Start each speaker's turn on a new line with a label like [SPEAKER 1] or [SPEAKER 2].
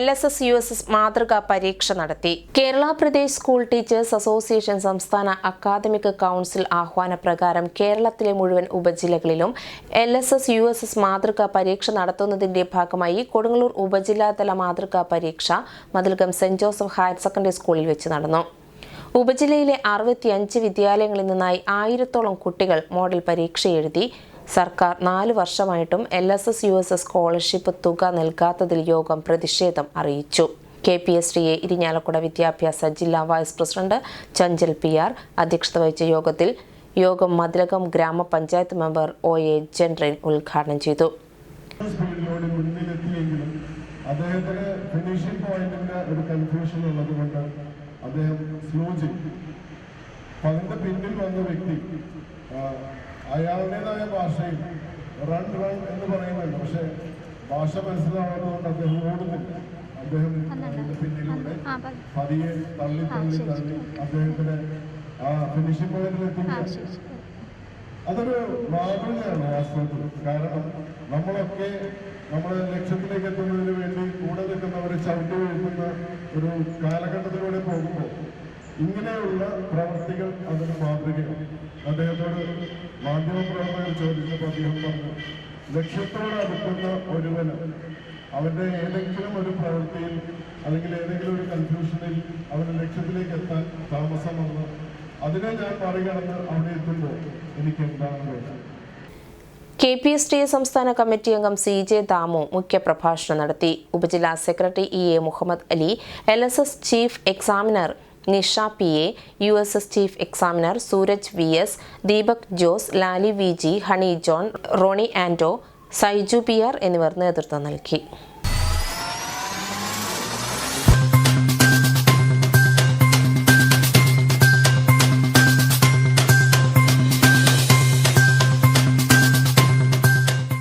[SPEAKER 1] LSS USS മാതൃകാ പരീക്ഷ നടത്തി. Kerala Pradesh school teachers association സംസ്ഥാന അക്കാദമിക് കൗൺസിൽ ആഹ്വാനപ്രകാരം കേരളത്തിലെ മുഴുവൻ ഉപജില്ലകളിലും LSS USS മാതൃകാ പരീക്ഷ നടത്തുന്നതിന്റെ ഭാഗമായി കൊടുങ്ങല്ലൂർ ഉപജില്ലാതല മാതൃകാ പരീക്ഷ Mathilakam saint Joseph higher secondary സ്കൂളിൽ വെച്ച് നടന്നു. ഉപജില്ലയിലെ 65 വിദ്യാലയങ്ങളിൽ നിന്നായി 1000-ഓളം കുട്ടികൾ മോഡൽ പരീക്ഷ എഴുതി. സർക്കാർ 4 വർഷമായിട്ടും LSS USS സ്കോളർഷിപ്പ് തുക നൽകാത്തതിൽ യോഗം പ്രതിഷേധം അറിയിച്ചു. KPSTA ഇരിഞ്ഞാലക്കുട വിദ്യാഭ്യാസ ജില്ലാ വൈസ് പ്രസിഡന്റ് ചഞ്ചൽ PR അധ്യക്ഷത വഹിച്ച യോഗം മതിലകം ഗ്രാമപഞ്ചായത്ത് മെമ്പർ OA ജനറൽ ഉദ്ഘാടനം ചെയ്തു.
[SPEAKER 2] അയാളുടേതായ ഭാഷയിൽ റൺ എന്ന് പറയുന്നുണ്ട്. പക്ഷെ ഭാഷ മനസ്സിലാവുന്നതുകൊണ്ട് അദ്ദേഹം ഓടുന്നില്ല. അദ്ദേഹം പിന്നിലൂടെ പതിയെ തള്ളി അദ്ദേഹത്തിന് ആ ഫിനിഷിംഗ് പോയിന്റിൽ എത്തുകയാണ്. അതൊരു മാതൃകയാണ് വാസ്തവത്തിൽ. കാരണം നമ്മളൊക്കെ നമ്മുടെ ലക്ഷ്യത്തിലേക്ക് എത്തുന്നതിന് വേണ്ടി കൂടെ നിൽക്കുന്നവരെ ചവിട്ടി വീഴ്ത്തുന്ന ഒരു കാലഘട്ടത്തിലൂടെ പോകുമ്പോൾ ഇങ്ങനെയുള്ള പ്രവർത്തികൾ അതിന് മാതൃകയാണ്. അദ്ദേഹത്തോട് മാധ്യമപ്രവർത്തകർ ചോദിച്ചപ്പോൾ അദ്ദേഹം പറഞ്ഞു, ലക്ഷ്യത്തോട് അടുക്കുന്ന ഒരുവന് അവന്റെ ഏതെങ്കിലും ഒരു പ്രവൃത്തിയിൽ അല്ലെങ്കിൽ ഏതെങ്കിലും ഒരു കൺഫ്യൂഷനിൽ അവന്റെ ലക്ഷ്യത്തിലേക്ക് എത്താൻ താമസം വന്ന് അതിനെ ഞാൻ മറികടന്ന് അവിടെ എത്തുമ്പോൾ എനിക്ക് എന്താണ് വേണ്ടത്?
[SPEAKER 1] KPSTA സംസ്ഥാന കമ്മിറ്റി അംഗം CJ ദാമു മുഖ്യപ്രഭാഷണം നടത്തി. ഉപജില്ലാ secretary EA Muhammad Ali, LSS chief examiner Nisha PA, USS chief examiner Sooraj VS, Deepak Jose, Lali VG, Honey John, Rony Ando, Saiju PR എന്നിവർ നേതൃത്വം നൽകി.